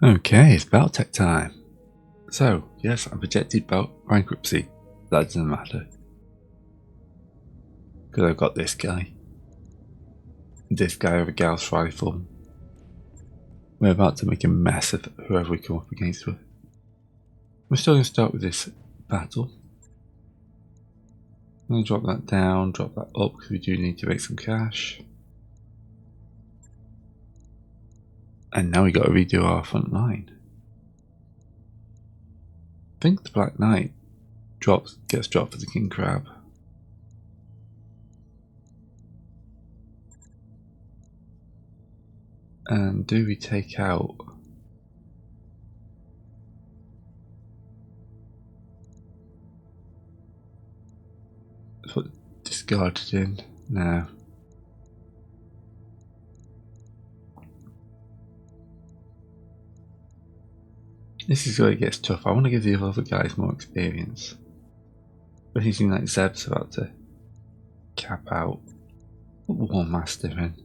Okay, it's Battletech time. So, yes, I projected bankruptcy. That doesn't matter. Because I've got this guy. This guy with a Gauss rifle. We're about to make a mess of whoever we come up against with. We're still going to start with this battle. I'm going to drop that down, drop that up, because we do need to make some cash. And now we got to redo our front line. I think the Black Knight gets dropped for the King Crab. And do we take out... Put discarded in? No. This is where it gets tough. I want to give the other guys more experience. But he's like Zeb's about to cap out. Put War Master in.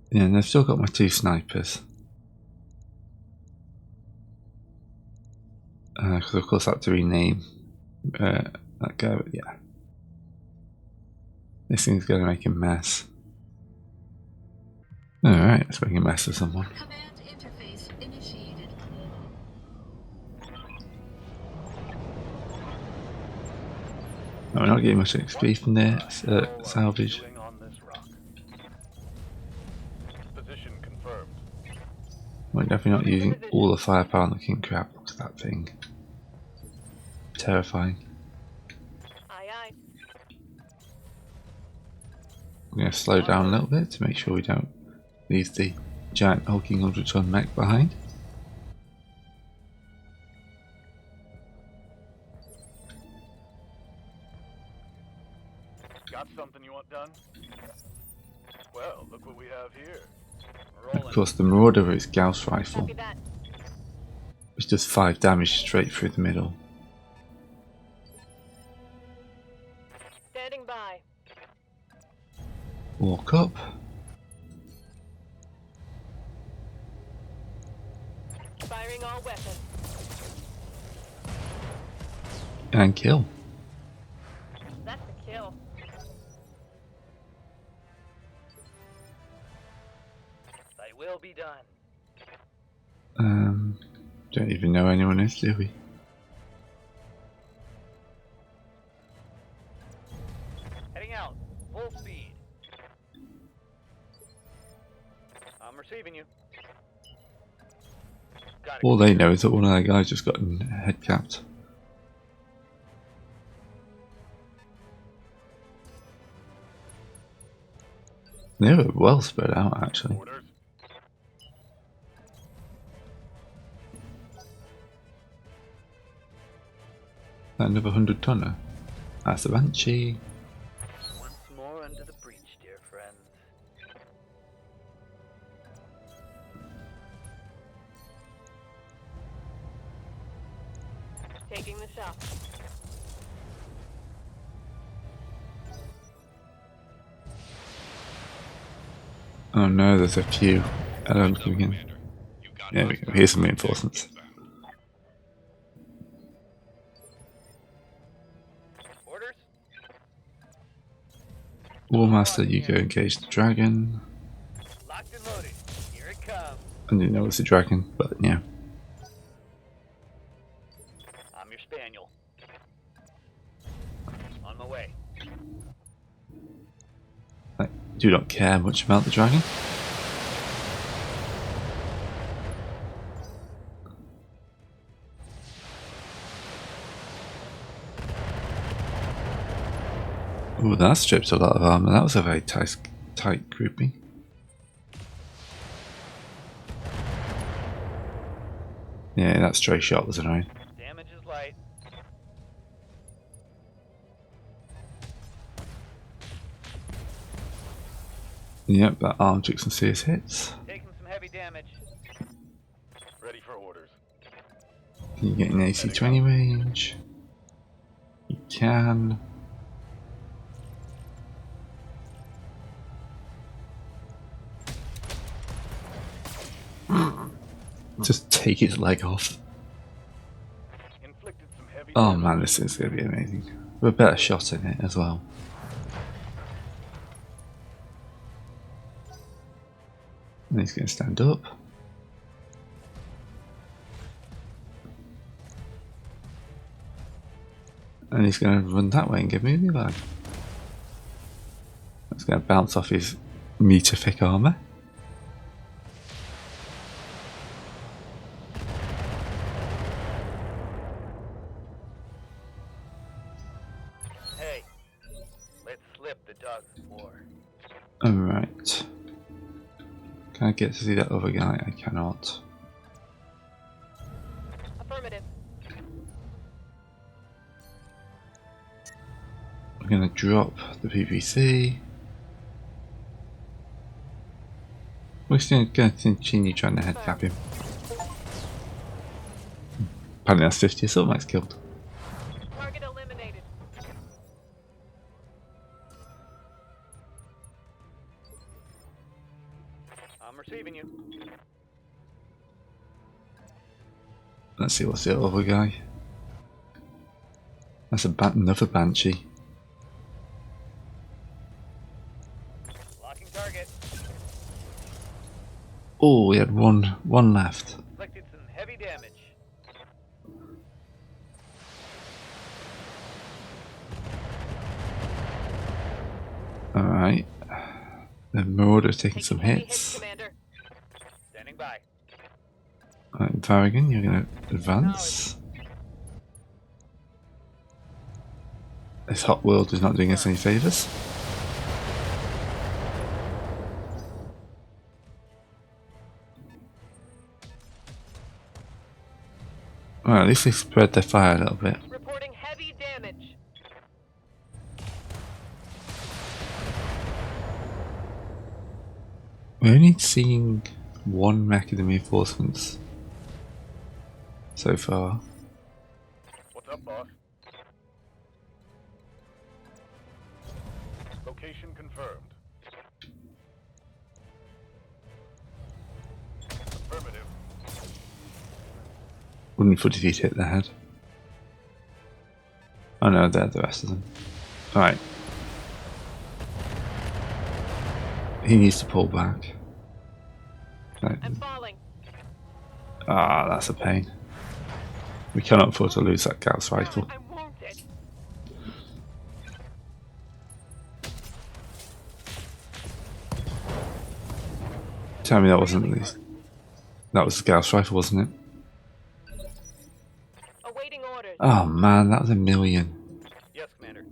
Yeah, and I've still got my 2 snipers. Because of course I had to rename that guy, but yeah. This thing's going to make a mess. Alright, let's make a mess of someone. Command interface initiated. No, we're not getting much XP from there. Salvage. We're definitely not using all the firepower on the King Crab. Look at that thing. Terrifying. Aye, aye. I'm going to slow down a little bit to make sure we don't leave the giant hulking 100-ton mech behind. Got something you want done? Well, look what we have here. Of course, the Marauder with its Gauss rifle, which does 5 damage straight through the middle. Standing by. Walk up. Firing all weapons. And kill. That's a kill. They will be done. Don't even know anyone is, do we? Heading out. Full speed. I'm receiving you. Got it. All they know is that one of their guys just got head capped. They were well spread out, actually. Orders. Another 100-tonner. That's the Banshee. Once more under the breach, dear friend. Taking the shot. Oh no, there's a few. Hello, coming in. There we go. Here's some reinforcements. Orders? War Master, you go engage the dragon. Locked and loaded. Here it comes. I didn't know it was a dragon, but yeah. I'm your spaniel. On my way. I do not care much about the dragon. Oh, that stripped a lot of armor. That was a very tight grouping. Yeah, that stray shot was annoying. Damage is light. Yep, that arm took some serious hits. Taking some heavy damage. Ready for orders. Can you get an AC-20 range? You can. Just take his leg off. Inflicted some heavy Oh damage. man, this is going to be amazing. We're a better shot in it as well. And he's going to stand up. And he's going to run that way and give me a new leg. That's going to bounce off his meter-thick armour. Hey, let's slip the dog's war. Alright. Can I get to see that other guy? I cannot. Affirmative. I'm going to drop the PPC. We're still going to continue trying to headcap him. Apparently that's 50 assault max killed. Target eliminated. I'm receiving you. Let's see what's the other guy. That's another Banshee. Locking target. Oh, we had one left. Inflicted some heavy damage. Alright. The Marauder's taking Taking some heavy hits. Commander. Standing by. Alright, Varrigan, you're going to advance. This hot world is not doing us any favours. Well, at least they spread their fire a little bit. Reporting heavy damage. We're only seeing one mech in the reinforcements so far. What's up, boss? Location confirmed. Affirmative. Wouldn't 40 feet hit the head. Oh no, they're the rest of them. Alright. He needs to pull back. Right. I'm falling. Ah, that's a pain. We cannot afford to lose that Gauss rifle. I'm wounded. Tell me that wasn't at least. That was the Gauss rifle, wasn't it? Awaiting orders. Oh man, that was a million. Yes, Commander.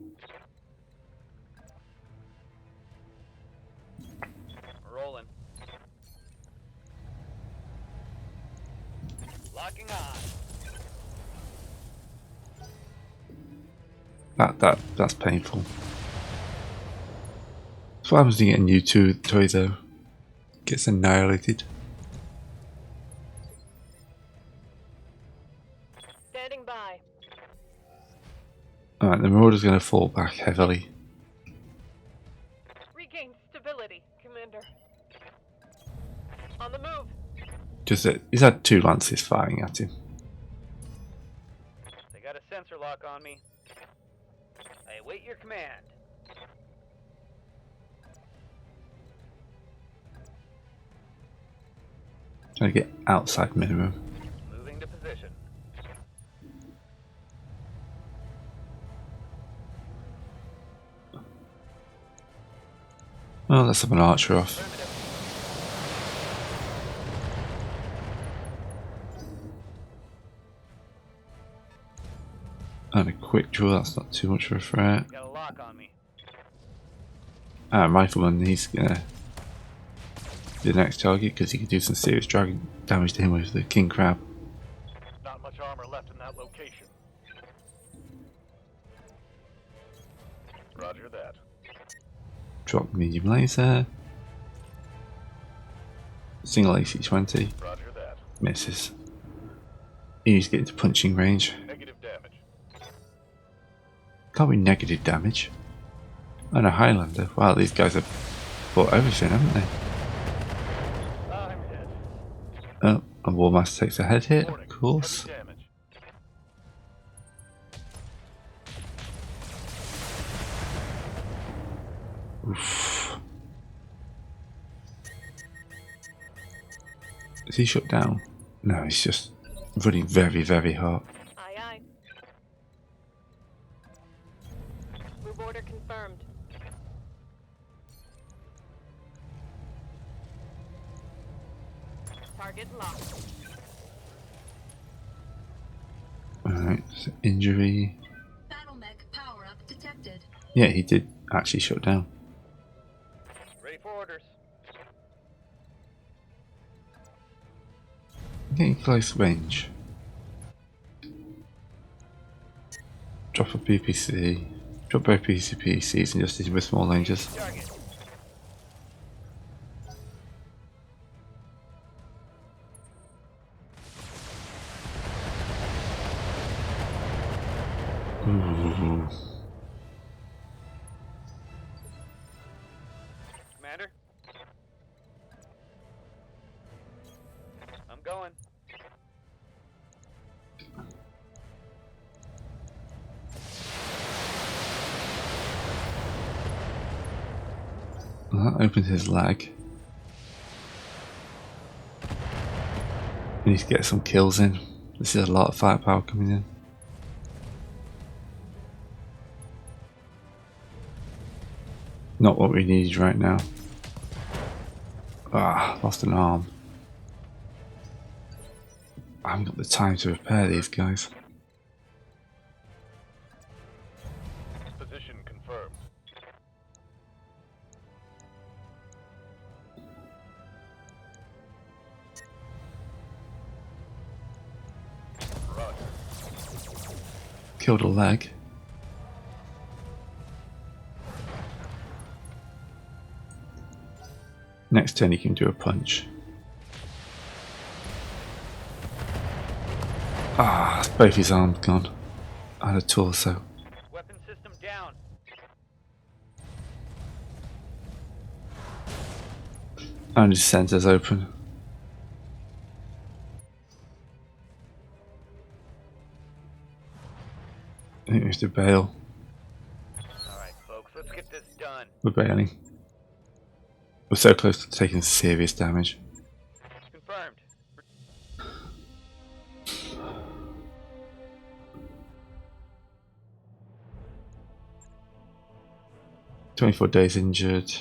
Rolling. Locking on. That's painful. That's what happens to get a new toy though. Gets annihilated. Standing by. Alright, the Marauder's going to fall back heavily. Regain stability, Commander. On the move. Just that he's had two lances firing at him. They got a sensor lock on me. I await your command. Trying to get outside minimum. Moving to position. Oh, let's have an archer off. Affirmative. And a quick draw, that's not too much of a threat. Got a lock on me. Rifleman, he's gonna be the next target because he can do some serious dragon damage to him with the King Crab. Not much armor left in that location. Roger that. Drop medium laser. Single AC-20. Roger that. Misses. He needs to get into punching range. Negative damage. Can't be negative damage. And a Highlander. Wow, these guys have bought everything, haven't they? I'm dead. Oh, and Warmaster takes a head hit, Warning, of course. heavy damage. Oof. Is he shut down? No, he's just running very, very hard. Aye, aye. Move order confirmed. Target locked. Alright, so injury. Battletech power-up detected. Yeah, he did actually shut down. Ready for orders. Getting close range. Drop a PPC. Drop both PCPCs and just hit him with small ranges. Target. Ooh. Commander. I'm going. Well, that opened his leg. We need to get some kills in. This is a lot of firepower coming in. Not what we need right now. Ah, lost an arm. I haven't got the time to repair these guys. Position confirmed. Roger. Killed a leg. Next turn he can do a punch. Ah, both his arms gone. And a torso. Weapon system down. And his centers open. I think we have to bail. Alright, folks, let's get this done. We're bailing. We're so close to taking serious damage. Confirmed. 24 days injured.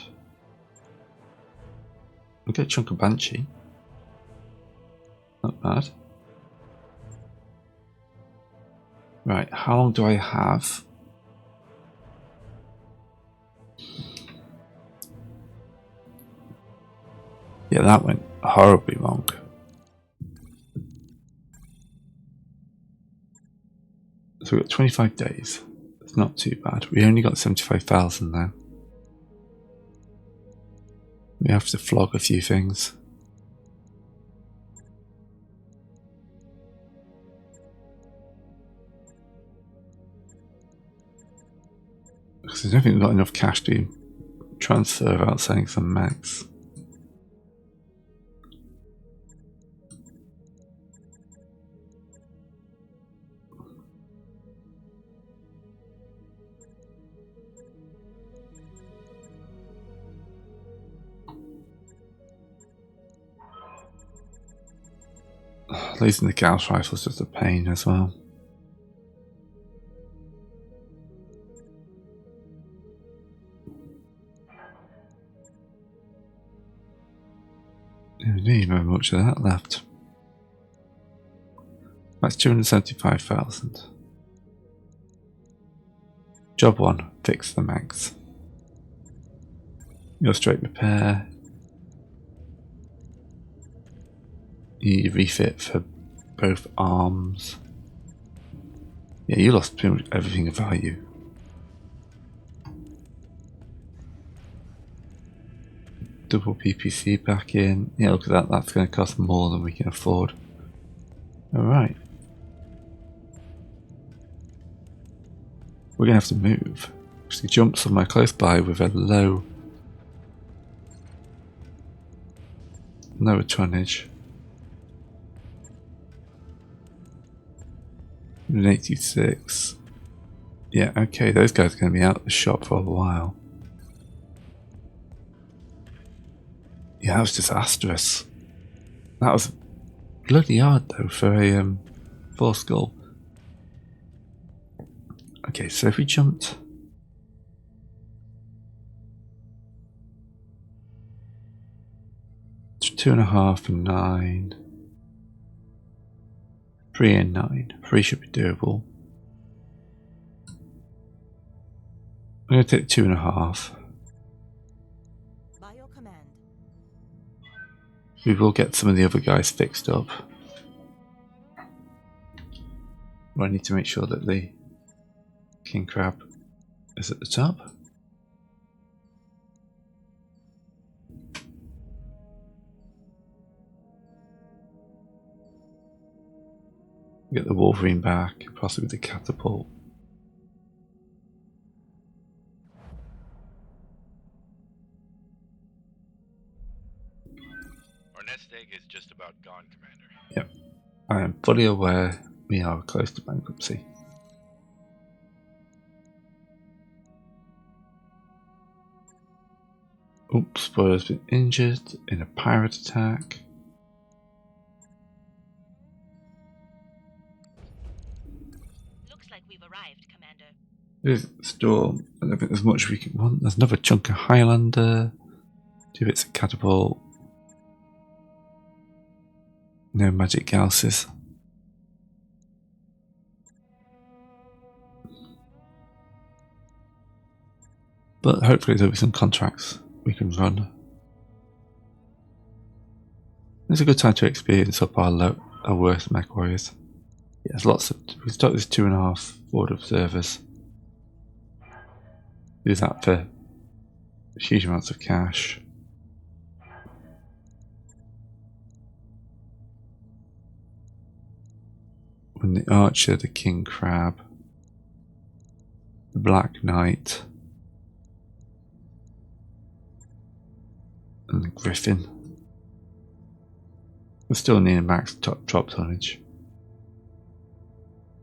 We get a chunk of Banshee. Not bad. Right, how long do I have? Yeah, that went horribly wrong. So we've got 25 days. It's not too bad. We only got 75,000 now. We have to flog a few things. Because I don't think we've got enough cash to transfer without selling some max. Losing the Gauss rifle is just a pain as well. We don't even have much of that left. That's 275,000. Job 1, fix the mags. Illustrate repair. You refit for both arms. Yeah, you lost pretty much everything of value. Double PPC back in. Yeah, look at that. That's going to cost more than we can afford. Alright. We're going to have to move. Actually, jump somewhere close by with a lower tonnage. 186. Yeah, okay, those guys are going to be out of the shop for a while. Yeah, that was disastrous. That was bloody hard though for a 4 skull. Okay, so if we jumped to 2.5 and 9, 3 and 9, 3 should be doable. I'm going to take 2.5. By your command. We will get some of the other guys fixed up. But I need to make sure that the king crab is at the top. Get the wolverine back, possibly the catapult. Our nest egg is just about gone, Commander. Yep. I am fully aware we are close to bankruptcy. Oops, spoiler's been injured in a pirate attack. Looks like we've arrived, Commander. There's a storm. I don't think there's much we can want. There's another chunk of Highlander. 2 bits of catapult. No magic gausses. But hopefully there'll be some contracts we can run. It's a good time to experience up our worst mech warriors. Yeah, there's lots of. We start with 2.5 forward observers. Do that for huge amounts of cash. When the archer, the king crab, the black knight, and the griffin. We're still near max drop tonnage,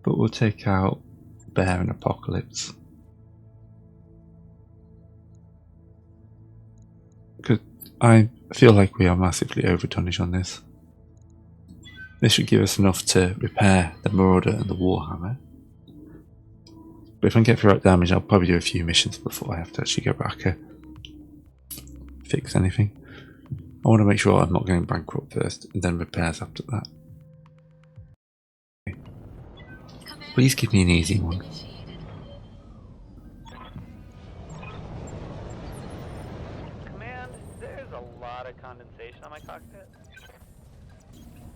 but we'll take out bear and apocalypse. Because I feel like we are massively over tonnage on this. This should give us enough to repair the Marauder and the Warhammer. But if I can get through damage, I'll probably do a few missions before I have to actually go back and fix anything. I want to make sure I'm not going bankrupt first, and then repairs after that. Okay. Please give me an easy one. Command, there's a lot of condensation on my cockpit.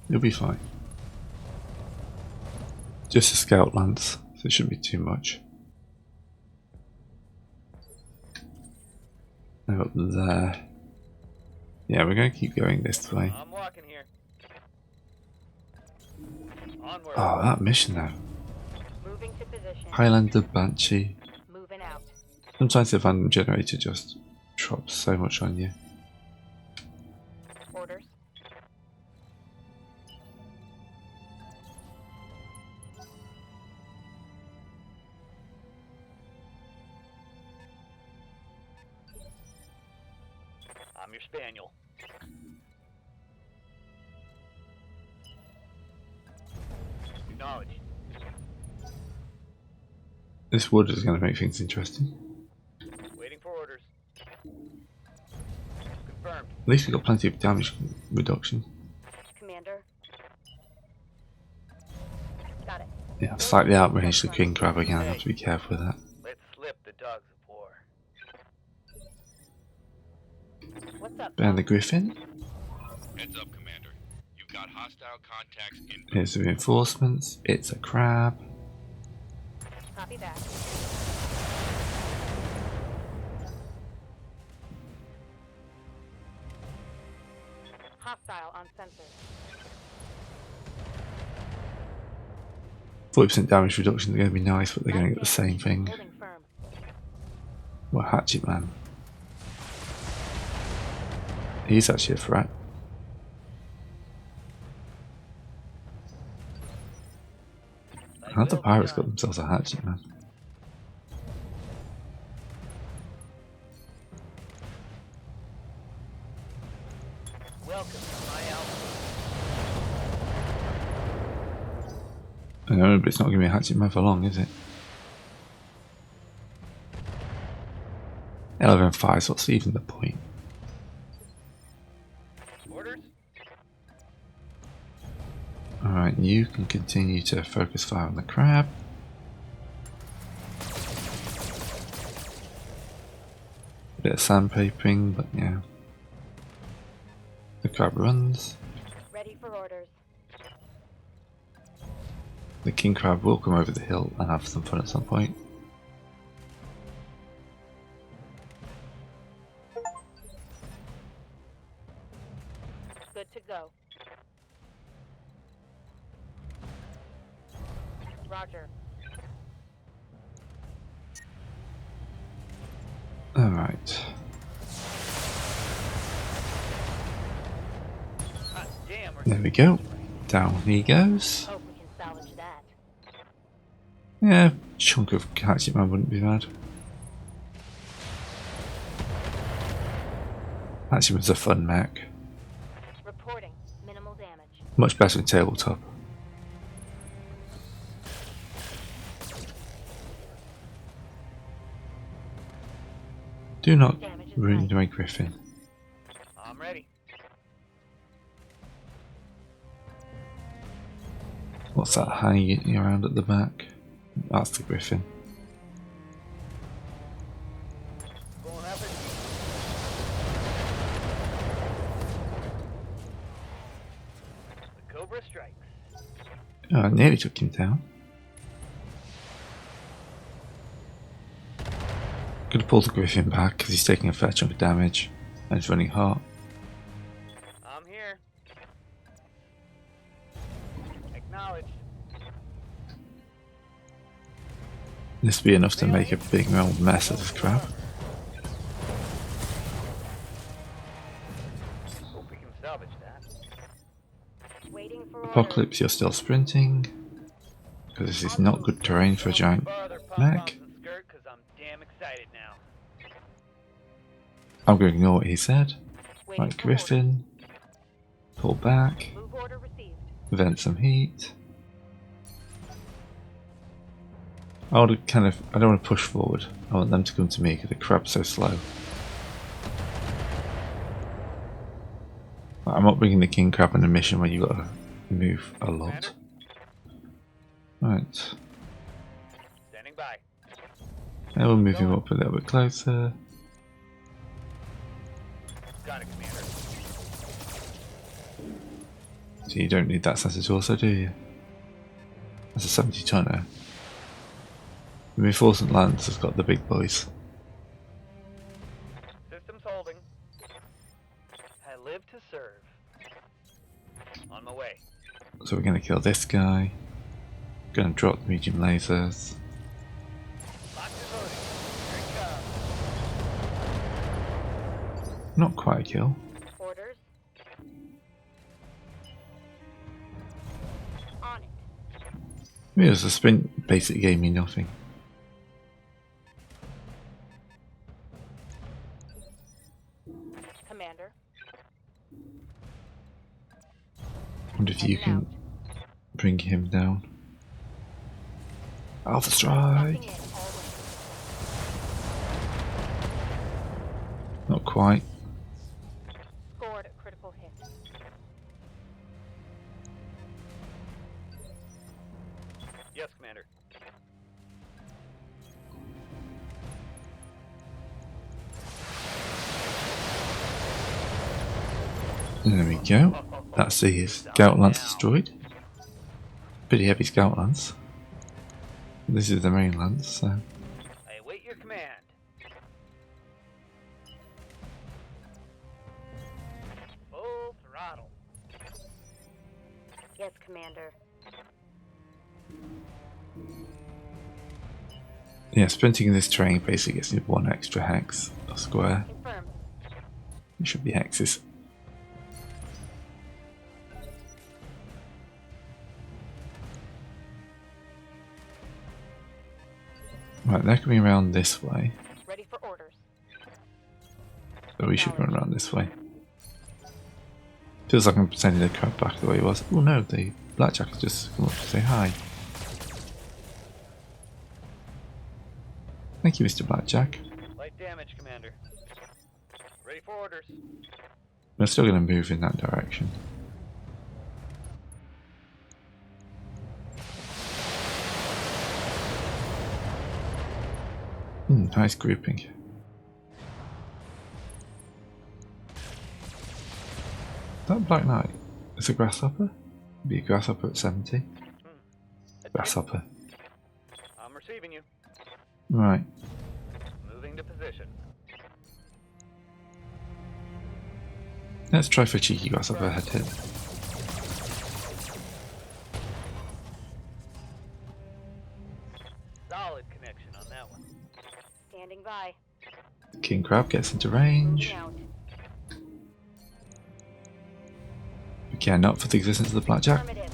You'll be fine. Just a scout lance, so it shouldn't be too much. Now up there. Yeah, we're going to keep going this way. I'm walking here. Onward. Oh, that mission though. Moving to position. Highlander Banshee. Moving out. Sometimes the random generator just drops so much on you. Orders. I'm your spaniel. Acknowledge. This wood is going to make things interesting. Waiting for orders. Confirmed. At least we got plenty of damage reduction. Commander. Got it. Yeah, I've slightly outranged the king crab again. I have to be careful with that. Let's slip the dogs of war. What's up? Bear the griffin. Heads up, Commander. You've got hostile contacts in. Here's the reinforcements. It's a crab. Copy that. Hostile on sensors. 40% damage reduction is going to be nice, but they're going to get the same thing. Holding firm. Well, Hatchet Man. He's actually a threat. Glad the pirates got themselves a hatchet, man. Welcome to my outfit. I know, but it's not giving me a hatchet man for long, is it? 11-5, so what's even the point? Orders? Alright, you can continue to focus fire on the crab. A bit of sandpapering, but yeah. The crab runs. Ready for orders. The king crab will come over the hill and have some fun at some point. Good to go. Roger. Alright. Hot damn, There we go. Down he goes. Hope we can salvage that. Yeah, chunk of hatchet man wouldn't be bad. Hatchet man's a fun mech. Reporting. Minimal damage. Much better than tabletop. Do not Damage is ruin light. my griffin. I'm ready. What's that hanging around at the back? That's the griffin. Going after the Cobra strikes. Oh, I nearly took him down. Could have pulled the griffin back because he's taking a fair chunk of damage and he's running hot. I'm here. Acknowledged. This will be enough to make a big old mess of this crab. Hope we can salvage that. Waiting for orders. Apocalypse, you're still sprinting because this is not good terrain for a giant Farther pop mech. bombs and skirt, 'cause I'm damn excited now. I'm going to ignore what he said. Waiting Right, for orders. griffin. Pull back. Move order received. Vent some heat. I don't want to push forward. I want them to come to me because the crab's so slow. I'm not bringing the king crab on a mission where you gotta move a lot. Right. Standing by. Now we'll move him up a little bit closer. Got it, Commander. So you don't need that sensor torso, do you? That's a 70 tonner. The Reinforcement Lance has got the big boys. Systems holding. I live to serve. On my way. So we're gonna kill this guy. Gonna drop the medium lasers. Box is loading. Here it comes. Not quite a kill. Orders. On it. Yeah, the sprint basically gave me nothing. Commander. Wonder if you Heading can bring him down. Alpha strike! Locking in. All Not quite. scored a critical hit. Yes, Commander. There we go. That's the scout lance destroyed. Pretty heavy scout lance. This is the main lance, so I await your command. Full throttle. Yes, Commander. yeah, sprinting in this terrain basically gets you one extra hex or square. Confirmed. It should be hexes. Right, they're coming around this way. Ready for orders. So we should run around this way. Feels like I'm sending the crab back the way it was. Oh no, the blackjack has just come up to say hi. Thank you, Mr. Blackjack. Light damage, Commander. Ready for orders. We're still going to move in that direction. Nice grouping. That Black Knight is a grasshopper? Be a grasshopper at 70. Grasshopper. I'm receiving you. Right. Moving to position. Let's try for a cheeky grasshopper head hit. Solid connection on that one. Standing by. King Crab gets into range. Moving out. We care not for the existence of the blackjack. Affirmative.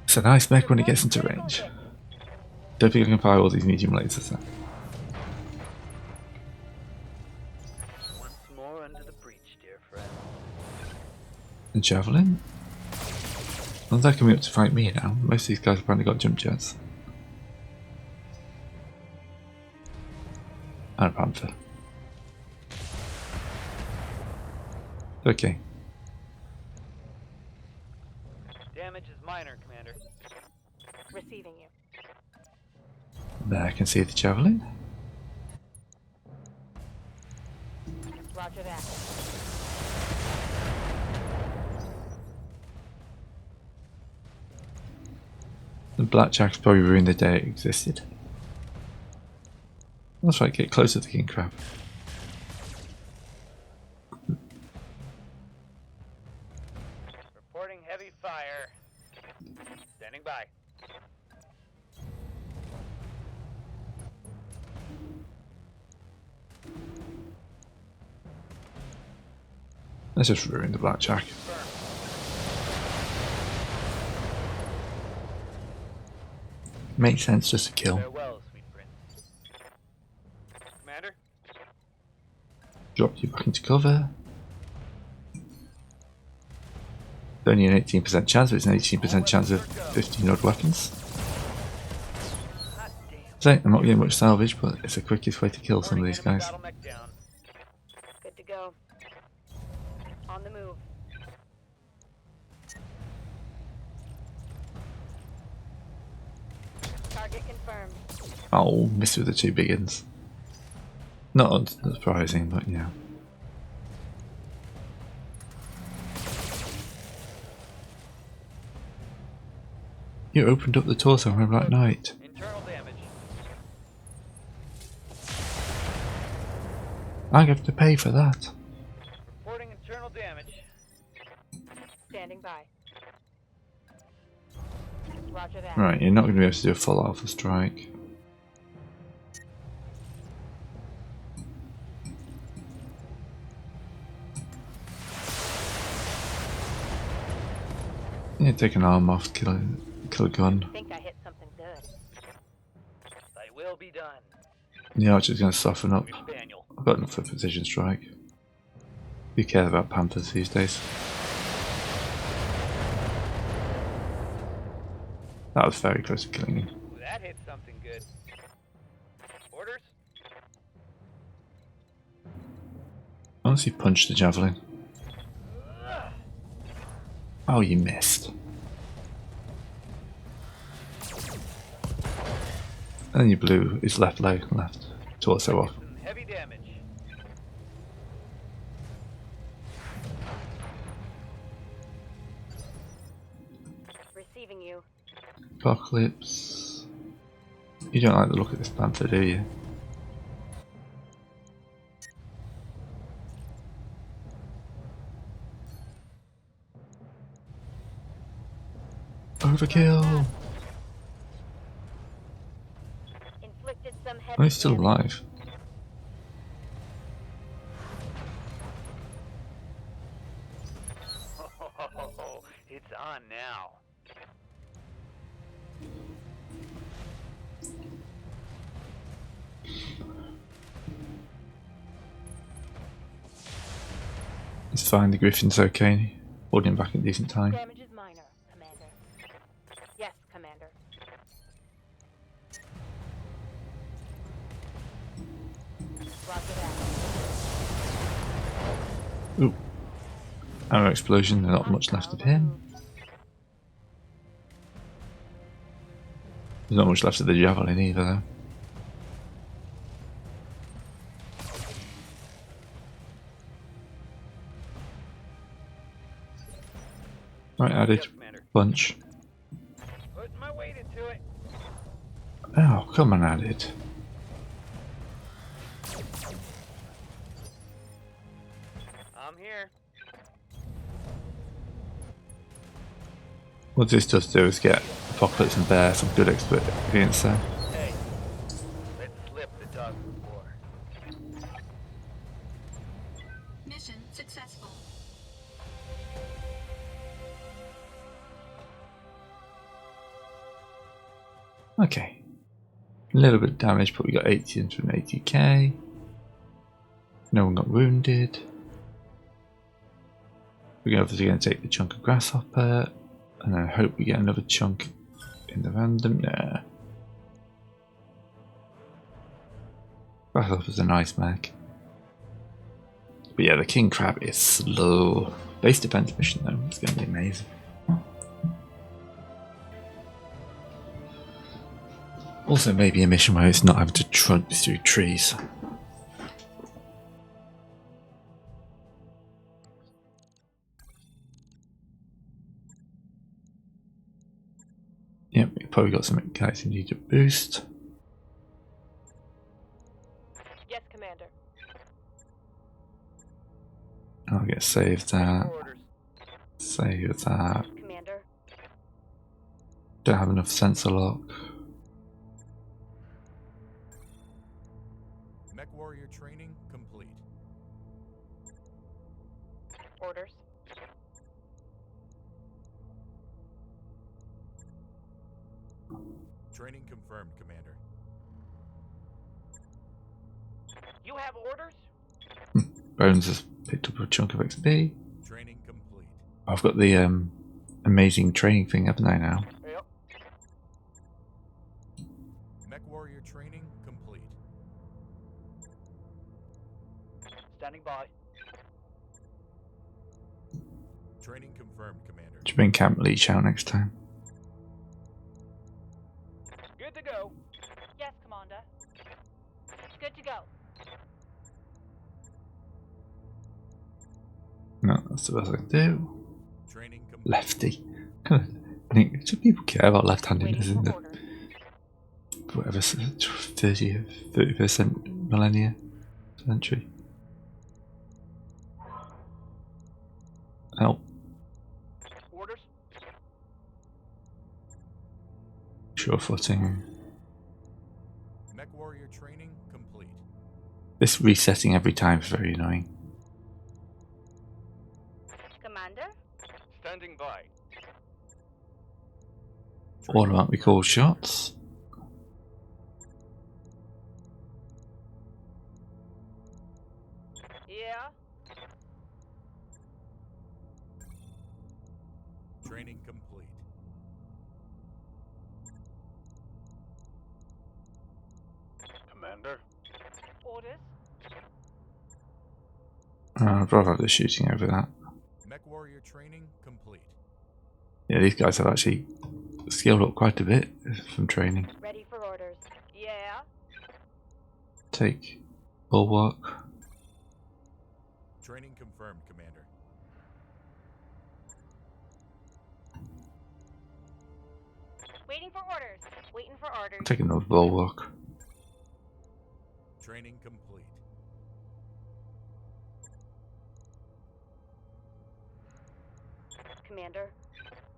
It's a nice mech when it gets into range. Don't think I can fire all these medium lasers then. Once more under the breach, dear friend. And Javelin? Well, they're coming up to fight me now. Most of these guys have apparently got jump jets. And a Panther. Okay. Damage is minor, Commander. Receiving you. There I can see the Javelin. Roger that. The blackjack's probably ruined the day it existed. Let's try to get closer to King Crab. Reporting heavy fire. Standing by. Let's just ruin the blackjack. Makes sense just to kill. Farewell, sweet prince. Commander? Drop you back into cover. Only an 18% chance, but it's an 18% chance of 15 odd weapons. Hot damn. So I'm not getting much salvage, but it's the quickest way to kill some of these guys. Battletech down. Good to go. On the move. Target confirmed. Oh, missed with the two big uns. Not surprising, but yeah. You opened up the torso on a Black Knight. Internal damage. I have to pay for that. Reporting internal damage. Standing by. Roger that. Right, you're not going to be able to do a full alpha strike. Yeah, take an arm off, kill a gun. I think I hit something good. Thy will be done. The archer's going to soften up. Spaniel. I've got enough for precision strike. Who cares about Panthers these days? That was very close to killing him. Ooh, that hit something good. Orders? Honestly, punch the javelin. Oh, you missed. And then you blew his left leg, left torso off. Some heavy damage. Receiving you. Apocalypse. You don't like the look of this panther, do you? Overkill! Inflicted some heavy Oh, he's still damage. alive. Oh, it's on now. It's fine, the Griffin's okay. Holding him back at a decent time. Damage is minor, Commander. Yes, Commander. Roger that. Ooh. Arrow explosion, there's not much left of him. There's not much left of the javelin either though. Right, added. Yes, Commander. Bunch. Putting my weight into it. Oh, come on, added. I'm here. What this does do is get Apocalypse and Bear some good experience there. Hey, let's slip the dog of war. Mission successful. Okay. A little bit of damage, but we got 80k. No one got wounded. We're obviously going to take the chunk of Grasshopper, and I hope we get another chunk in the random. Nah. Grasshopper's a nice mech. But yeah, the King Crab is slow. Base defense mission though, it's going to be amazing. Also maybe a mission where it's not having to trudge through trees. Yep, we probably got some guys who need a boost. Yes, Commander. I'll get saved that. Orders. Save that. Commander. Don't have enough sensor lock. Mech warrior training complete. Orders. Training confirmed, Commander. You have orders? Bones has picked up a chunk of XP. Training complete. I've got the amazing training thing, haven't I now? Yep. Mech warrior training complete. Standing by. Training confirmed, Commander. Should bring Camp Leech out next time. Good to go. Yes, Commander. Good to go. No, that's the best I can do. Training complete. Lefty. I think do people care about left-handedness Waiting in for the orders. whatever 30% millennia century? Help. Orders? Sure footing. Mech warrior training complete. This resetting every time is very annoying. Commander? Standing by. What about we call shots? Yeah. Training complete. Commander? Orders. I'd rather have the shooting over that. Mech warrior training complete. Yeah, these guys have actually scaled up quite a bit from training. Ready for orders. Yeah. Take bulwark. Training confirmed, Commander. Waiting for orders. Waiting for orders. Take another bulwark. Training complete. Commander.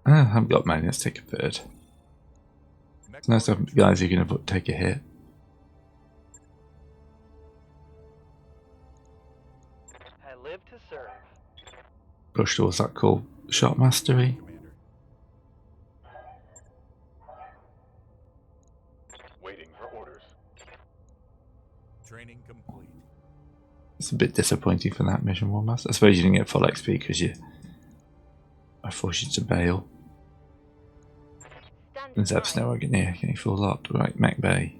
I haven't got many, let's take a third. Mech It's nice to warrior have guys who are going to take a hit. I live to serve. Push towards that called shot mastery. Commander. Waiting for orders. Training complete. It's a bit disappointing for that mission, War Master. I suppose you didn't get full XP because I forced you to bail. Stand And Zeb's by. now getting full locked. Right, Mech Bay.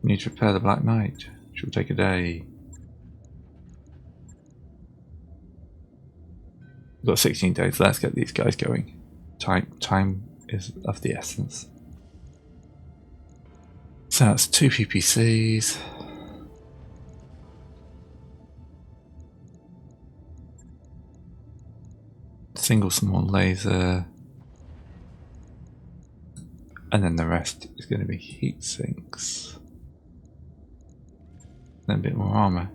Need to repair the Black Knight. Which will take a day. We've got 16 days. Let's get these guys going. Time is of the essence. So that's 2 PPCs. Single small laser. And then the rest is going to be heat sinks. Then a bit more armor.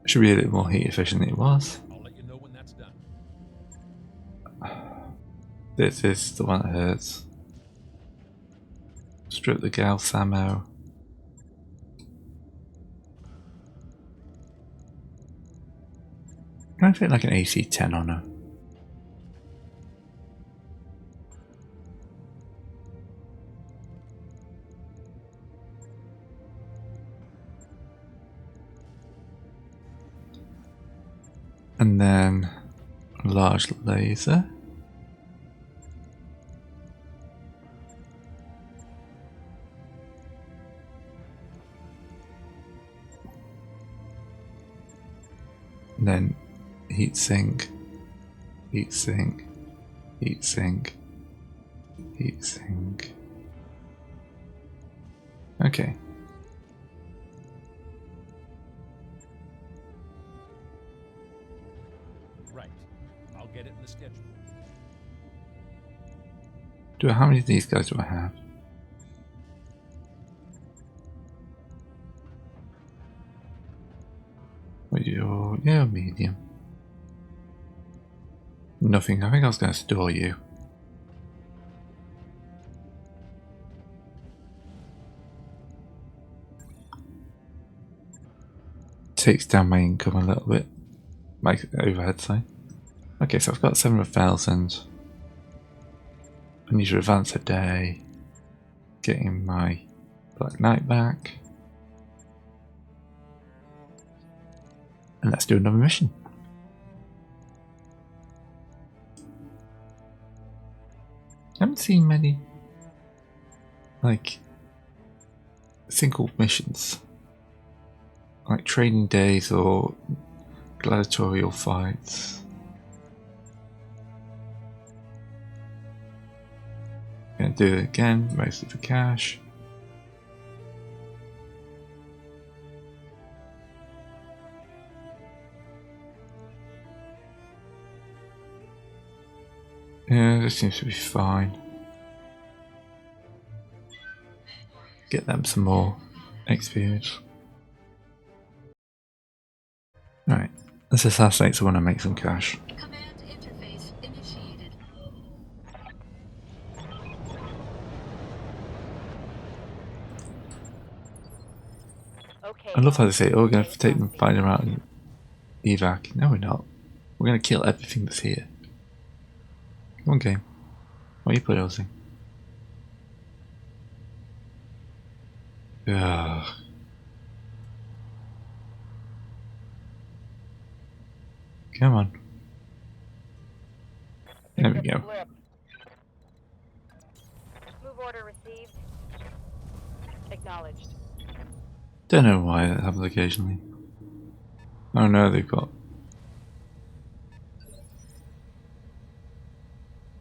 Should be a little more heat efficient than it was. I'll let you know when that's done. This is the one that hurts. Strip the Gauss ammo. Can I fit like an AC-10 on her? And then large laser. And then heat sink, heat sink, heat sink, heat sink. Okay. Right. I'll get it in the schedule. How many of these guys do I have? Yeah, medium. Nothing. I think I was going to store you. Takes down my income a little bit. My overhead side. Okay, so I've got 7,000. I need to advance a day. Getting my Black Knight back. And let's do another mission. I haven't seen many like single missions, like training days or gladiatorial fights. Gonna do it again, mostly for cash. Yeah, this seems to be fine. Get them some more experience. Right, let's assassinate someone and make some cash. Command interface initiated. Okay. I love how they say, oh, we're going to take them, find them out and evac. No, we're not. We're going to kill everything that's here. Come on, game. What are you producing? Ugh. Come on. There we go. Flip. Move order received. Acknowledged. Don't know why that happens occasionally. Oh no, they've got...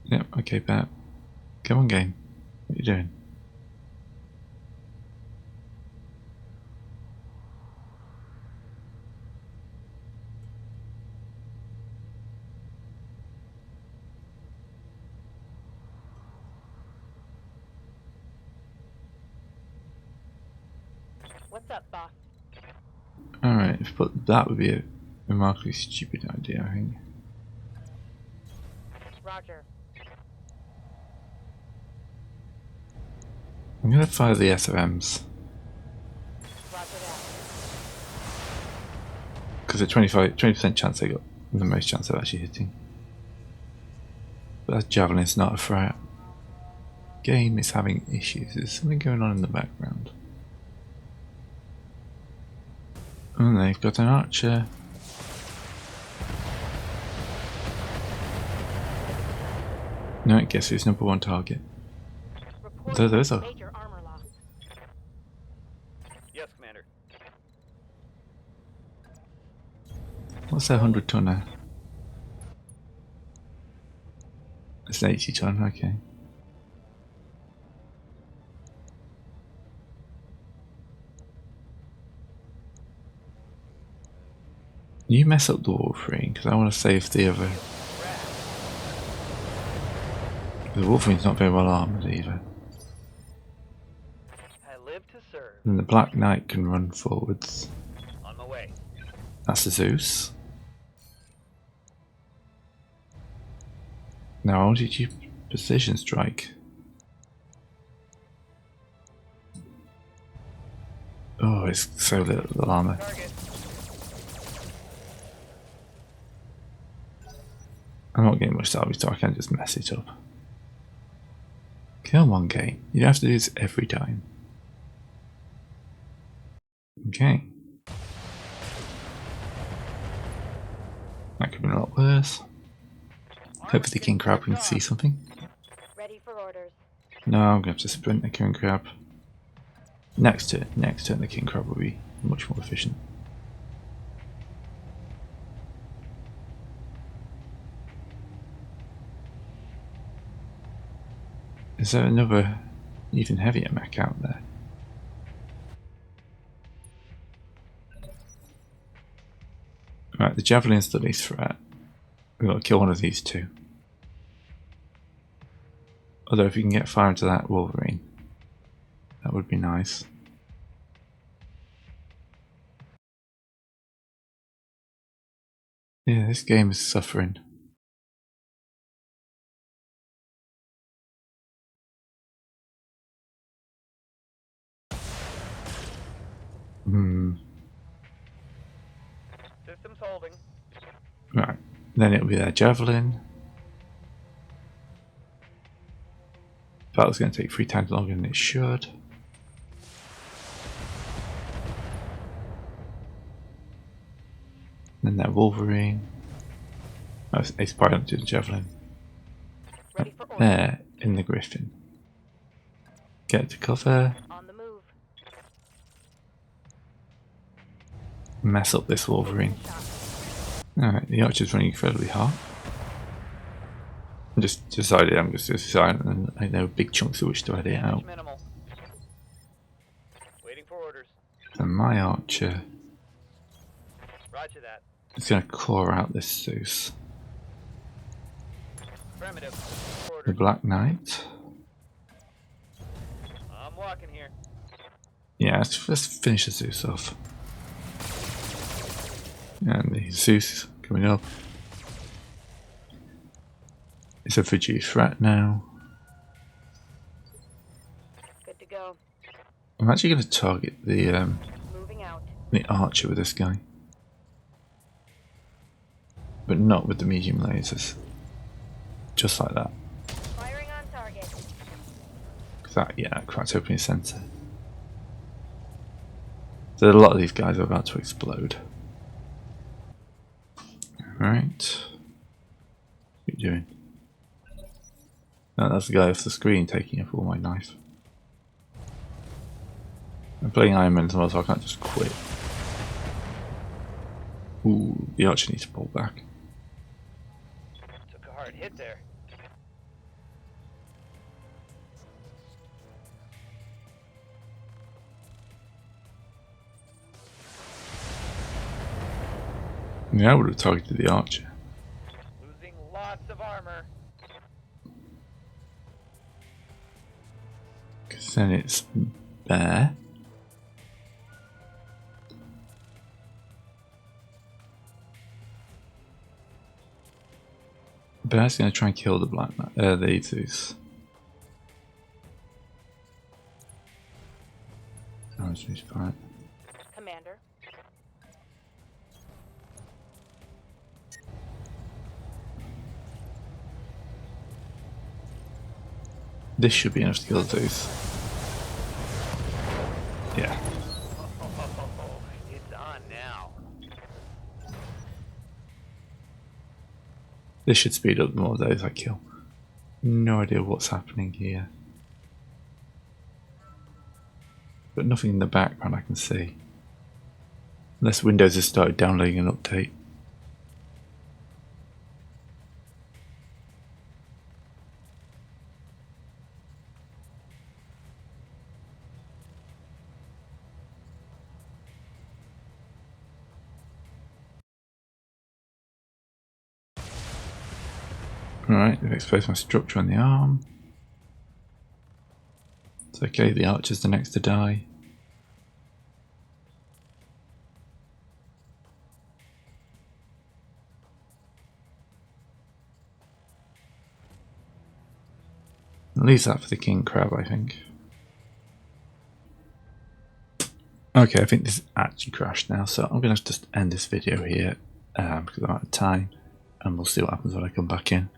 Yep, okay, Pat. Come on, game. What are you doing? What's up, boss? Alright, but that would be a remarkably stupid idea, I think. Roger. I'm gonna fire the SRMs. Roger that. Because a 20% chance they got the most chance of actually hitting. But that javelin's not a threat. game is having issues. There's something going on in the background. And they've got an archer. No, guess who's number one target? Reporting There's a... major armor loss. Yes, Commander. What's that 100-tonner? It's an 80-ton, okay. You mess up the Wolverine, because I want to save the other... The Wolverine's not very well armoured either. I live to serve. And the Black Knight can run forwards. On my way. That's a Zeus. Now, how did you precision strike? Oh, it's so little armour. Target. I'm not getting much salvage, so I can just mess it up. Come on, game. You don't have to do this every time. Okay. That could have been a lot worse. Hopefully the king crab can see something. Ready for orders. No, I'm going to have to sprint the king crab. Next turn the king crab will be much more efficient. Is there another even heavier mech out there? Right, the javelin's the least threat. We've got to kill one of these two. Although if you can get fire into that Wolverine, that would be nice. Yeah, this game is suffering. Systems holding. Right, then it'll be their javelin. That was going to take 3 times longer than it should. Then that Wolverine. Oh, it's probably not doing the javelin. Ready for orders. There, in the Griffin. Get to cover. On the move. Mess up this Wolverine. Alright, the archer's running incredibly hard. I just decided I'm just silent and I know big chunks of which to edit out. Minimal. Waiting for orders. And my archer Roger that. is going to claw out this Zeus. Affirmative. The Orders. Black Knight. I'm walking here. Yeah, let's finish the Zeus off. And the Zeus is coming up. It's a reduced threat now. Good to go. I'm actually going to target the Moving out. archer with this guy, but not with the medium lasers. Just like that. Firing on target. 'Cause that, yeah, that cracks open his sensor. So a lot of these guys are about to explode. Alright. What are you doing? No, that's the guy off the screen taking up all my knife. I'm playing Iron Man as well, so I can't just quit. Ooh, the archer needs to pull back. Took a hard hit there. Yeah, I would have targeted the archer. Losing lots of armor. Because then it's Bear. Bear's going to try and kill the Black Knight, the Zeus. Oh, it's really fine. Commander. This should be enough to kill those. Yeah. Oh, it's on now. This should speed up the more of those I kill. No idea what's happening here. But nothing in the background I can see. Unless Windows has started downloading an update. Alright, they've exposed my structure on the arm. It's okay, the archer's the next to die. I'll leave that for the king crab, I think. Okay, I think this actually crashed now, so I'm going to just end this video here because I'm out of time, and we'll see what happens when I come back in.